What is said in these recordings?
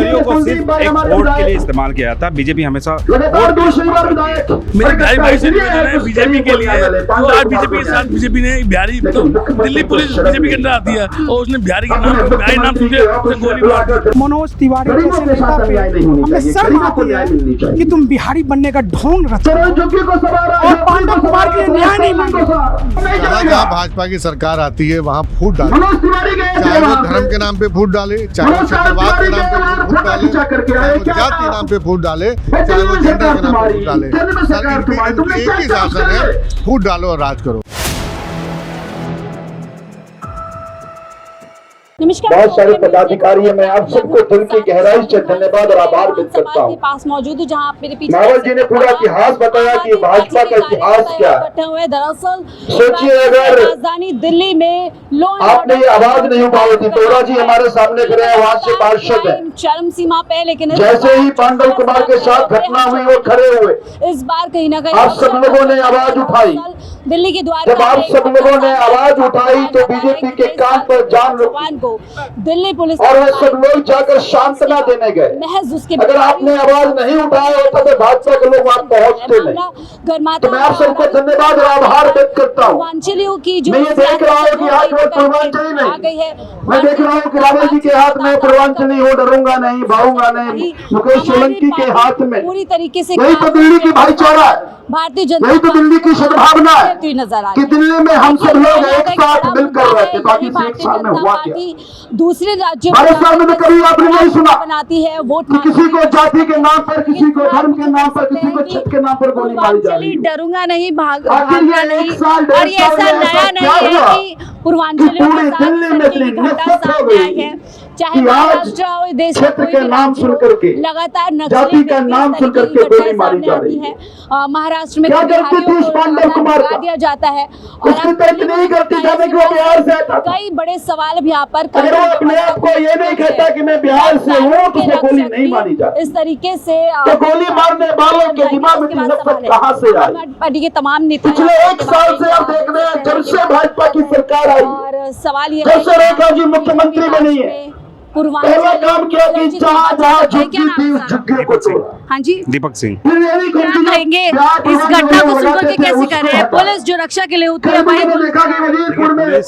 कर्मचारियों को सिर्फ एक वोट के लिए इस्तेमाल किया था। बीजेपी हमेशा मेरे भाई से निवेदन है बीजेपी के लिए, तो आज बीजेपी के साथ बीजेपी ने बिहारी तो दिल्ली पुलिस बीजेपी के अंदर आती है और उसने बिहारी नाम सुन के उसे गोली मार दी। मनोज तिवारी जैसे नेता पे हमें शर्म आती है कि तुम बिहारी बनने का ढोंग रचते हो और पांडव कुमार के लिए न्याय नहीं मांगे। जहाँ भाजपा की सरकार आती है वहाँ फूट डाले, चाहे वो धर्म के नाम पे फूट डाले, चाहे वो क्षेत्रवाद के नाम पे फूट डाले, चाहे वो जाति के नाम पे फूट डाले, चाहे वो जेंडर के नाम पे फूट डाले। सर इनकी एक ही शासन है, फूट डालो और राज करो। नमस्कार, बहुत सारे पदाधिकारी हैं, मैं आप सबको दिल की गहराई से धन्यवाद और आभार व्यक्त करता हूँ। पास मौजूद हूँ जहाँ मेरे पीछे नावल जी ने पूरा इतिहास बताया कि भाजपा का इतिहास क्या है। दरअसल सोचिए अगर राजधानी दिल्ली में आपने ये आवाज नहीं उठाई थी, तोरा जी हमारे सामने खड़े हैं, वहाँ से पार्षद है, चरम सीमा पे, लेकिन जैसे ही पांडव कुमार के साथ घटना हुई वो खड़े हुए। इस बार कहीं ना कहीं आप सब लोगों ने आवाज उठाई। दिल्ली के द्वार जब आप सब लोगों ने आवाज उठाई तो बीजेपी के कान पर जान रुकी को दिल्ली पुलिस और वे सब लोग जाकर सांत्वना देने गए। महज उसके अगर आपने आवाज नहीं उठाया होता तो भाजपा के लोग वहाँ पहुँचते नहीं। तो मैं आप सबको धन्यवाद और आभार व्यक्त करता हूँ। पूर्वांचलियों की जो मैं ये देख रहा हूँ कि आज वो पूर्वांचली नहीं, मैं देख रहा हूँ कि रावल जी के हाथ में पूर्वांचली हो, डरूंगा नहीं, भाऊंगा नहीं, मुकेश सोलंकी के हाथ में पूरी तरीके से यही तो दिल्ली की भाईचारा है, भारतीय जनता यही तो दिल्ली की सद्भावना है नजर आ कि दिल्ली में हम सब लोग एक साथ मिलकर रहते। बाकी एक साल में हुआ क्या? दूसरे राज्यों भारत साल में कभी आपने नहीं सुना बनाती है वोट कि किसी को जाति के नाम पर, किसी को धर्म के नाम पर, किसी को छत के नाम पर गोली मारी जा रही है। डरूंगा नहीं, आखिर भागना ये नहीं, एक साल और ये ऐसा नया नहीं है कि पूर्वांचलियों के साथ दिल्ली में इतनी नफरत हो गई चाहे महाराष्ट्र हो, देश क्षेत्र के नाम सुन करके, लगातार जाति का नाम सुन करके गोली मारी जा रही है। महाराष्ट्र में क्या करती थी इस पांडव कुमार का? दिया जाता है उसकी तो इतनी करती जाने को बिहार से आता। कई बड़े सवाल भी यहाँ पर अगर वो अपने आप को ये नहीं कहता कि मैं बिहार से हूँ तो उसे गोली नहीं मारी जाती। इस तरीके से तो गोली मारने वालों के दिमाग में नफरत कहाँ से आई? पार्टी के तमाम नेता पिछले एक साल से आप देख रहे हैं, जब से भाजपा की सरकार आई, और सवाल ये जब से रेखा जी मुख्यमंत्री बनी है, पहला काम किया कि जहाँ जहाँ झुग्गी थी उस झुग्गी को तोड़ा। हाँ जी, दीपक सिंह क्या कहेंगे इस घटना को सुनकर के कैसे कर रहे हैं? पुलिस जो रक्षा के लिए होती है वही देखा कि वजीरपुर में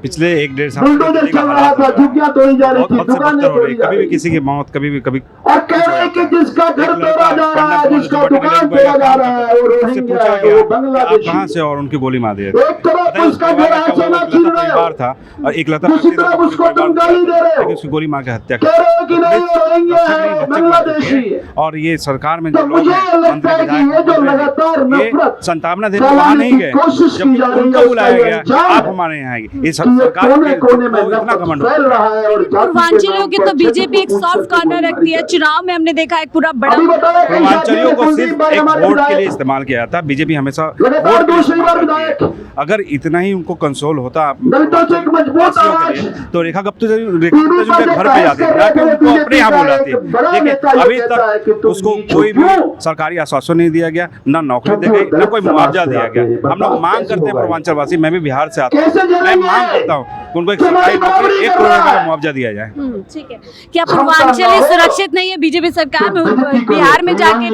पिछले 1-1.5 साल बुलडोजर चल रहा था, झुग्गियां तोड़ी जा रही थी, दुकानें तोड़ी जा कभी रही भी किसी की मौत, कभी और कह रहे हैं कि जिसका घर तोड़ा जा रहा है, जिसका दुकान तोड़ा जा रहा है, वो रोहिंग्या है, वो बांग्लादेशी। कहाँ से और उनकी गोली मार दी। एक तरफ उसका घर आसना छीन रहे हो था और एक लता दूसरी तरफ उसको तुम गाली दे रहे हो, उसकी गोली मार के हत्या कह रहे हो कि नहीं वो रोहिंग्या है, बांग्लादेशी है। और ये सरकार में जो तो लोग मुझे हैं, लगता है कि ये जो लगातार नफरत संतावना देने वहाँ नहीं गए, कोशिश की जा रही उनको है, बुलाया गया आप हमारे यहाँ आएंगे। ये सरकार कोने में नफरत फैल रहा है और पूर्वांचलियों की तो बीजेपी एक सॉफ्ट कॉर्नर रखती है। चुनाव में हमने देखा एक पूरा बड़ा पूर्वांचलियों को सिर्फ एक वोट के लिए इस्तेमाल किया था। बीजेपी हमेशा अगर इतना ही उनको कंसोल होता तो रेखा गुप्ता जी के घर पे जाते, उनको अपने यहाँ बुलाते। लेकिन अभी तक उसको कोई भी सरकारी आश्वासन नहीं दिया गया, ना नौकरी दी गई, ना कोई मुआवजा दिया गया। हम लोग मांग करते हैं, पूर्वांचल वासी, मैं भी बिहार से आता हूँ, मैं मांग करता हूँ कि उनको एक सरकारी नौकरी 1 करोड़ का मुआवजा दिया जाए। ठीक है, क्या पूर्वांचल सुरक्षित नहीं है बीजेपी सरकार में? बिहार में जाके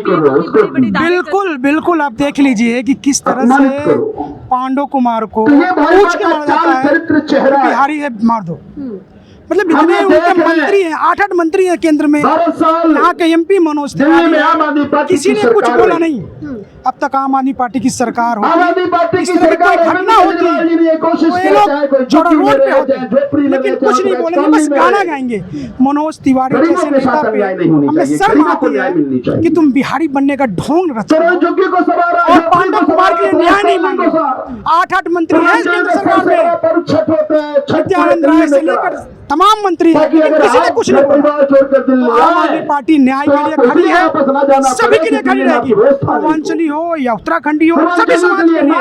बिल्कुल बिल्कुल आप देख लीजिए कि किस तरह से पांडव कुमार को पूछ के मारा जाता है, बिहारी है मार दो। मतलब इतने उनके मंत्री हैं, 8 मंत्री हैं केंद्र में, यहाँ के MP मनोज तिवारी, किसी ने कुछ बोला नहीं। अब तक आम आदमी पार्टी की सरकार हो, इस तरह की कोई घटना होती तो ये लोग जोड़ा रोड पे होते, लेकिन कुछ नहीं बोलेंगे, बस गाना गाएंगे। मनोज तिवारी जैसे नेता पे हमें शर्म आती है कि तुम बिहारी बनने का ढोंग रचते हो और पांडव कुमार के लिए न्याय नहीं मांगे। 8 मंत्री हैं केंद्र सरकार में, नित्यानंद राय से लेकर तमाम मंत्री हैं, लेकिन किसी ने कुछ नहीं बोला। आम आदमी पार्टी न्याय के लिए खड़ी है, सभी के लिए खड़ी रहेगी, पूर्वांचली हो या उत्तराखंडी हो, सभी समाज के लिए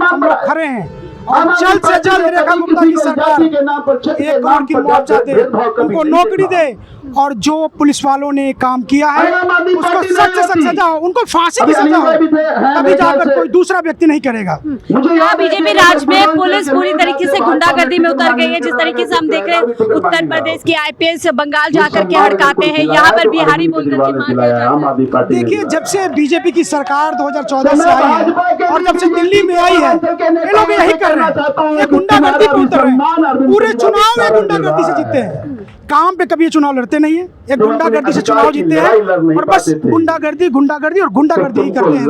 हम लोग खड़े हैं। और जल्द से जल्द रेखा गुप्ता की सरकार 1 करोड़ की मुआवजा दे, उनको नौकरी दे, और जो पुलिस वालों ने काम किया है उसको सख्त से सख्त सजा हो, उनको फांसी की सजा हो, तभी जाकर कोई दूसरा व्यक्ति नहीं करेगा। बीजेपी राज में पुलिस पूरी तरीके से गुंडागर्दी में उतर गई है। जिस तरीके से हम देख रहे हैं उत्तर प्रदेश की आईपीएस बंगाल जाकर के हड़काते हैं, यहाँ पर बिहारी बोलकर के मार दिया जाता है। देखिए, जब से बीजेपी की सरकार 2014 से आई है और जब से दिल्ली में आई है, ये लोग यही कर रहे हैं, ये गुंडागर्दी पे उतर रहे हैं। पूरे चुनाव में गुंडागर्दी से जीतते हैं, काम पे कभी ये चुनाव लड़ते नहीं है, ये गुंडागर्दी से चुनाव जीतते हैं और बस गुंडागर्दी गुंडागर्दी और गुंडागर्दी ही करते हैं।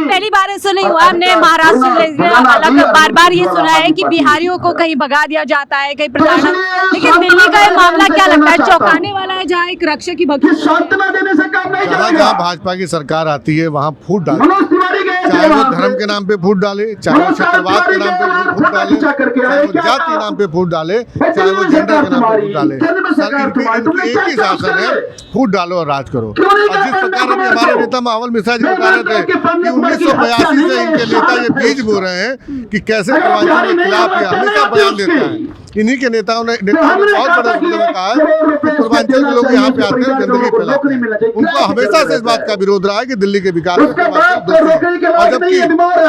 पहली बार ऐसा नहीं हुआ, हमने महाराष्ट्र बार बार ये सुना है कि बिहारियों को कहीं भगा दिया जाता है, कहीं प्रताड़ना, लेकिन दिल्ली का ये मामला क्या लगता है चौंकाने वाला है, जहाँ एक रक्षक की भक्ति सांत्वना देने से काम नहीं जहाँ चलेगा। भाजपा की सरकार आती है वहाँ फूट डाले, मनोज तिवारी गए थे चाहे वो वहाँ पे। धर्म के नाम पे फूट डाले, चाहे वो क्षेत्रवाद के नाम पे फूट डाले, चाहे वो जाति के नाम पे फूट डाले, चाहे वो जेंडर के नाम पे फूट डाले। सर, इनकी एक ही शासन है, फूट डालो और राज करो। और जिस प्रकार अभी हमारे नेता मावल मिश्रा जी बता रहे थे कि 1982 से इनके नेता ये बीज बो रहे हैं कि कैसे पूर्वांचल के खिलाफ ये हमेशा बयान देते हैं। इन्हीं के नेताओं ने बहुत बड़े शब्दों में कहा है कि पूर्वांचल के लोग यहाँ पे आते हैं गंदगी फैलाते हैं। उनको हमेशा से इस बात का विरोध रहा है कि दिल्ली के विकास में पूर्वांचल दोषी है। और जबकि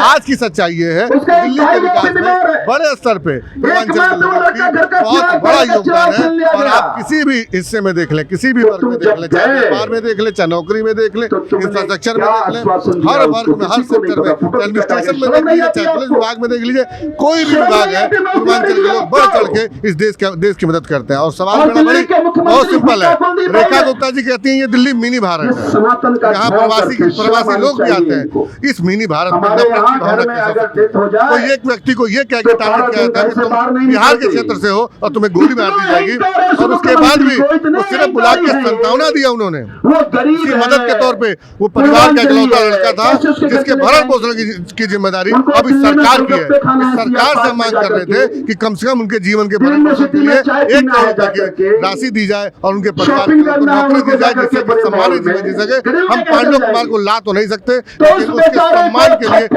आज की सच्चाई ये है कि दिल्ली के विकास में बड़े स्तर पे पूर्वांचल के लोगों की बहुत बड़ा योगदान है। और आप किसी भी हिस्से में देख लें, किसी भी वर्ग में देख लें, चाहे व्यापार में देख लें, चाहे नौकरी में देख लें, इंफ्रास्ट्रक्चर में देख लें, हर वर्ग में, हर सेक्टर में, एडमिनिस्ट्रेशन में देख लीजिए, चाहे पुलिस विभाग में देख लीजिए, कोई भी विभाग है, पूर्वांचल के लोग बढ़ चढ़ के इस देश की मदद करते हैं। और सवाल मेरा बहुत सिंपल है, रेखा गुप्ता जी कहती हैं ये दिल्ली मिनी भारत है, यहाँ प्रवासी लोग भी आते हैं। इस मिनी भारत में नफरत की भावना कैसे तो एक व्यक्ति को ये कह के टारगेट किया जाता है कि तुम बिहार के क्षेत्र से हो और तुम्हें गोली मार दी जाएगी, और उसके बाद भी वो सिर्फ बुला के सांत्वना दिया उन्होंने। उसकी मदद के तौर पे वो परिवार का इकलौता लड़का था जिसके भरण पोषण की जिम्मेदारी अब इस सरकार की है। इस सरकार से मांग कर रहे थे कि कम से कम उनके जीवन के भरण पोषण के लिए 1 करोड़ रुपए की राशि दी जाए और उनके परिवार को नौकरी दी जाए जिससे कि सम्मानित जीवन जी सके। हम पांडव कुमार को ला तो नहीं सकते, लेकिन उसके सम्मान के लिए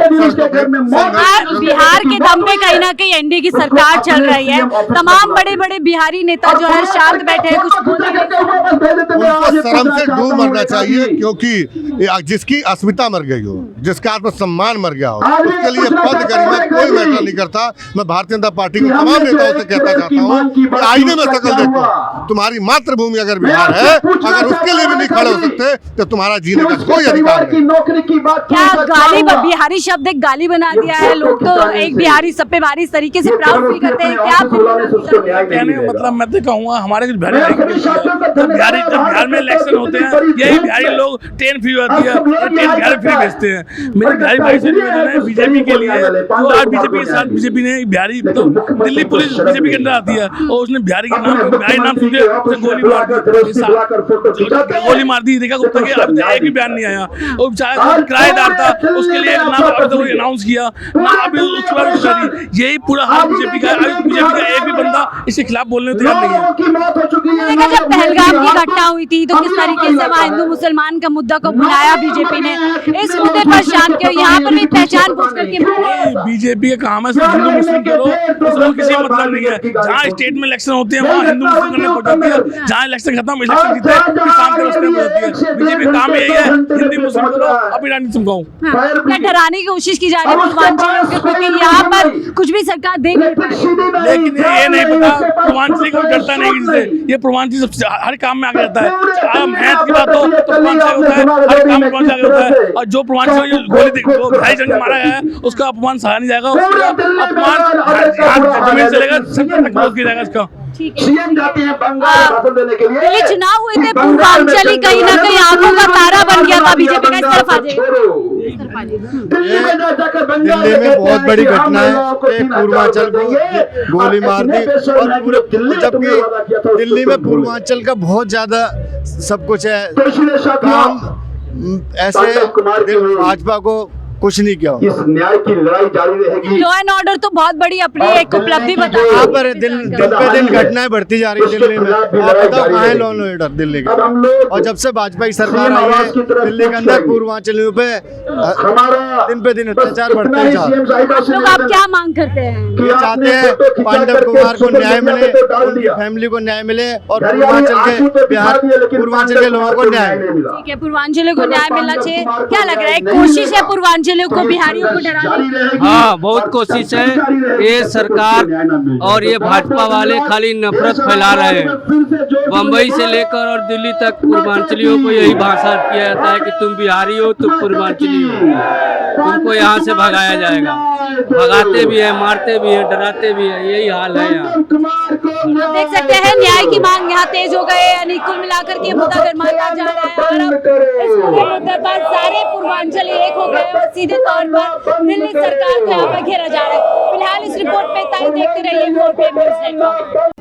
बिहार के दम पे कहीं ना कहीं एनडीए की सरकार चल रही है। तमाम बड़े बड़े बिहारी नेता जो है शांत बैठे हैं, कुछ उनको शर्म से डूब मरना चाहिए, क्योंकि जिसकी अस्मिता मर गई हो, जिसका आत्मसम्मान मर गया हो, उसके लिए पद गरिमा कोई मैटर नहीं करता। मैं भारतीय जनता पार्टी के तमाम नेताओं से कहता चाहता हूँ कि आईने में शकल देखो, तुम्हारी मातृभूमि अगर बिहार है, अगर उसके लिए भी नहीं खड़े हो सकते तो तुम्हारा जीने का कोई अधिकार नहीं। क्या गाली, बिहारी शब्द एक गाली बना दिया है, लोग तो एक बिहारी सब पे भारी इस तरीके से प्राउड फील करते हैं। क्या कहने का मतलब मैं तो कहूँगा हमारे कुछ बिहारी जब बिहार में इलेक्शन होते हैं, यही बिहारी लोग ट्रेन फ्री होती है, ट्रेन बिहार फ्री भेजते हैं। मेरे बिहारी भाई से निवेदन है बीजेपी के लिए, तो आज बीजेपी के साथ बीजेपी ने बिहारी तो दिल्ली पुलिस बीजेपी के अंदर आती है और उसने बिहारी नाम सुन के उसे गोली मार दी। देखा गुप्ता के अब एक भी बयान नहीं आया, और चाहे किराएदार था उसके लिए नाम अनाउंस किया ना, अभी उसके बाद यही पूरा हाल बीजेपी का। बीजेपी का एक भी बंदा इसके खिलाफ बोलने को तैयार नहीं है। जब पहलगाम की घटना हुई थी तो किस तरीके से वहाँ हिंदू मुसलमान का मुद्दा को बुलाया बीजेपी ने, इस मुद्दे पर शांत क्यों, यहाँ पर भी पहचान पूछ करके बीजेपी का काम है सिर्फ हिंदू मुस्लिम करो, उसमें किसी मतलब नहीं है। जहाँ स्टेट में इलेक्शन होते हैं वहाँ हिंदू मुस्लिम करने पड़ जाती है, जहाँ इलेक्शन खत्म इलेक्शन जीते किसान के उसमें होती है। बीजेपी का काम यही है, हिंदी मुस्लिम करो, अभी रानी चमकाओ। क्या डराने की कोशिश की जा रही है पूर्वांचलियों को, क्योंकि यहाँ पर कुछ भी सरकार देख नहीं पाई। लेकिन ये नहीं पता पूर्वांचली को डरता नहीं किसी, ये पूर्वांचली हर काम में आगे रहता है। मैथ की बात हो तो पूर्वांचल होता है, हर काम में पूर्वांचल आगे होता है। और जो पूर्वांचल गोली ढाई जन मारा गया है उसका अपमान सहा नहीं जाएगा, उसका अपमान जमीन चलेगा, संकट तक पहुंच जाएगा इसका। सीएम जाते हैं बंगाल भाषण देने के लिए। दिल्ली चुनाव हुए थे, पूर्वांचल ही कहीं ना कहीं आंखों का तारा बन गया था बीजेपी का। इस तरफ आ जाइए। दिल्ली में बहुत बड़ी घटना है कि पूर्वांचल को गोली मार दी, और पूरे जबकि दिल्ली में पूर्वांचल का बहुत ज्यादा सब कुछ है, काम ऐसे भाजपा को कुछ नहीं किया। इस न्याय की लड़ाई जारी रहेगी। लॉ एंड ऑर्डर तो बहुत बड़ी अपनी एक उपलब्धि बताई यहाँ पर दिन पे दिन घटनाएं बढ़ती जा रही है दिल्ली में। आप बताओ कहाँ है लॉ एंड ऑर्डर दिल्ली के? और जब से भाजपा की सरकार आई है दिल्ली के अंदर पूर्वांचलियों पे दिन पे दिन अत्याचार बढ़ते ही जा रहे हैं। लोग आप क्या मांग करते हैं? ये चाहते हैं पांडव कुमार को न्याय मिले, उनकी फैमिली को न्याय मिले और पूर्वांचल के लोगों को न्याय मिले। ठीक है, पूर्वांचलियों को न्याय मिलना चाहिए। क्या लग रहा है, कोशिश है पूर्वांचलियों को बिहारियों को डराने की? हाँ, बहुत कोशिश है। ये सरकार और ये भाजपा वाले खाली नफरत फैला रहे हैं। बम्बई से लेकर और दिल्ली तक पूर्वांचलियों को यही भाषा किया जाता है कि तुम बिहारी हो, तुम पूर्वांचली हो, तुमको यहाँ से भगाया जाएगा। भगाते भी है, मारते भी है, डराते भी है, यही हाल है यहाँ। देख सकते हैं न्याय की मांग यहाँ तेज हो गए, यानी कुल मिलाकर के मुद्दा गरमाता जा रहा है और अब इस पूरे मुद्दे पर सारे पूर्वांचली एक हो गए और सीधे तौर पर दिल्ली सरकार को यहाँ पर घेरा जा रहा है। फिलहाल इस रिपोर्ट पे देखते रहिए 4 पे न्यूज़ नेटवर्क।